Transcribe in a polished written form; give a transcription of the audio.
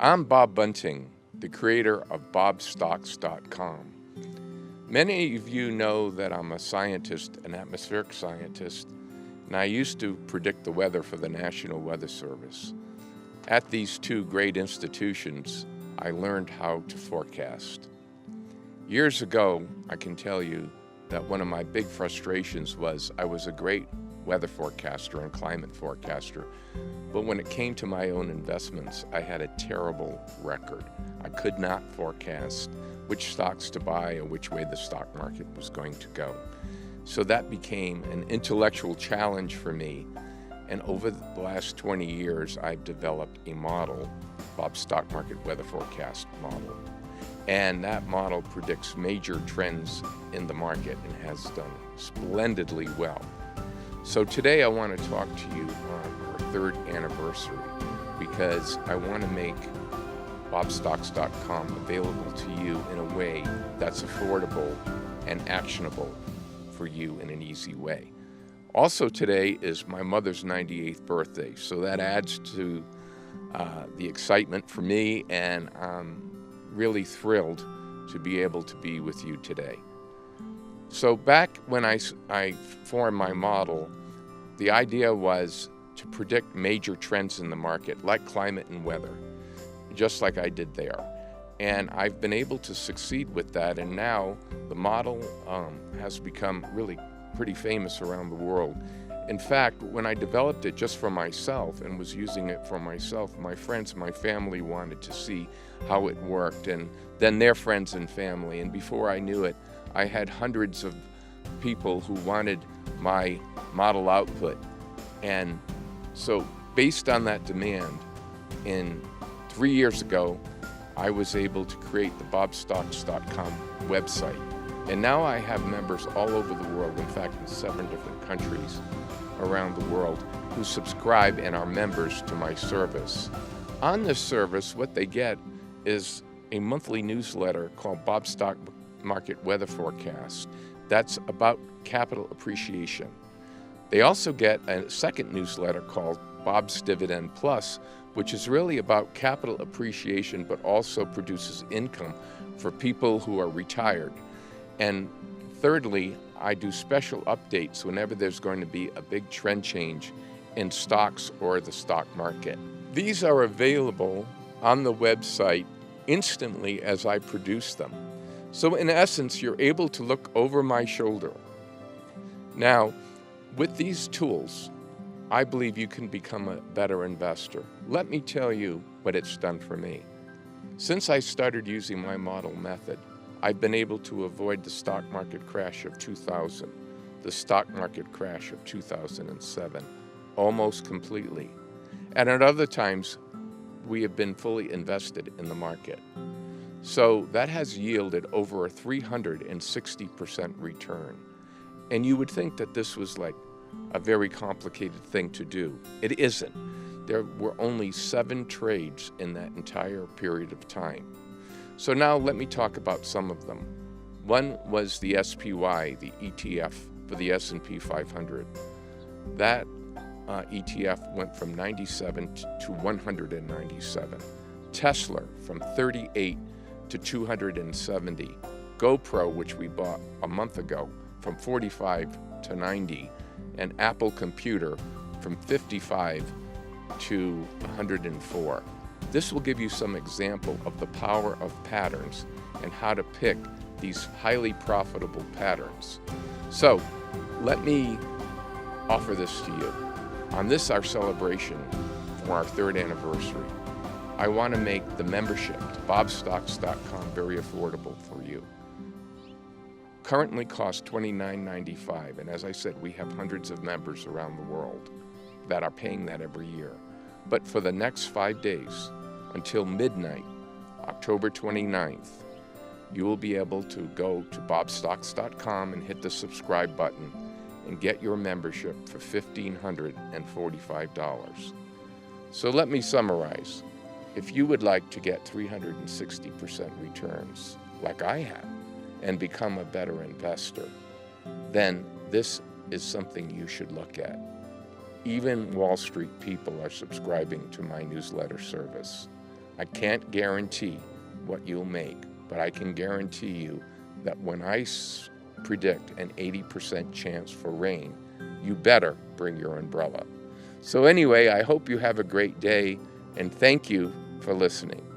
I'm Bob Bunting, the creator of bobstocks.com. Many of you know that I'm a scientist, an atmospheric scientist, and I used to predict the weather for the National Weather Service. At these two great institutions, I learned how to forecast. Years ago, I can tell you that one of my big frustrations was I was a great weather forecaster and climate forecaster, but when it came to my own investments, I had a terrible record. I could not forecast which stocks to buy or which way the stock market was going to go. So that became an intellectual challenge for me, and over the last 20 years, I've developed a model, Bob's Stock Market Weather Forecast model. And that model predicts major trends in the market and has done splendidly well. So today I want to talk to you on our third anniversary because I want to make bobstocks.com available to you in a way that's affordable and actionable for you in an easy way. Also today is my mother's 98th birthday, so that adds to the excitement for me, and I'm really thrilled to be able to be with you today. So back when I formed my model, the idea was to predict major trends in the market, like climate and weather, just like I did there. And I've been able to succeed with that, and now the model has become really pretty famous around the world. In fact, when I developed it just for myself and was using it for myself, my friends, my family wanted to see how it worked, and then their friends and family. And before I knew it, I had hundreds of people who wanted my model output. And so based on that demand, 3 years ago, I was able to create the bobstocks.com website. And now I have members all over the world, in fact, in 7 different countries around the world, who subscribe and are members to my service. On this service, what they get is a monthly newsletter called Bob's Stock Market Weather Forecast. That's about capital appreciation. They also get a second newsletter called Bob's Dividend Plus, which is really about capital appreciation, but also produces income for people who are retired. And thirdly, I do special updates whenever there's going to be a big trend change in stocks or the stock market. These are available on the website instantly as I produce them. So in essence, you're able to look over my shoulder. Now, with these tools, I believe you can become a better investor. Let me tell you what it's done for me. Since I started using my model method, I've been able to avoid the stock market crash of 2000, the stock market crash of 2007, almost completely. And at other times, we have been fully invested in the market. So that has yielded over a 360% return. And you would think that this was like a very complicated thing to do. It isn't. There were only 7 trades in that entire period of time. So now let me talk about some of them. One was the SPY, the ETF for the S&P 500. That ETF went from 97 to 197. Tesla from 38 to 270. GoPro, which we bought a month ago, from 45 to 90. And Apple Computer from 55 to 104. This will give you some example of the power of patterns and how to pick these highly profitable patterns. So let me offer this to you. On this, our celebration for our 3rd anniversary, I want to make the membership to bobstocks.com very affordable for you. Currently costs $29.95, and as I said, we have hundreds of members around the world that are paying that every year. But for the next 5 days, until midnight, October 29th, you will be able to go to bobstocks.com and hit the subscribe button and get your membership for $1,545. So let me summarize. If you would like to get 360% returns like I have and become a better investor, then this is something you should look at. Even Wall Street people are subscribing to my newsletter service. I can't guarantee what you'll make, but I can guarantee you that when I predict an 80% chance for rain, you better bring your umbrella. So anyway, I hope you have a great day, and thank you for listening.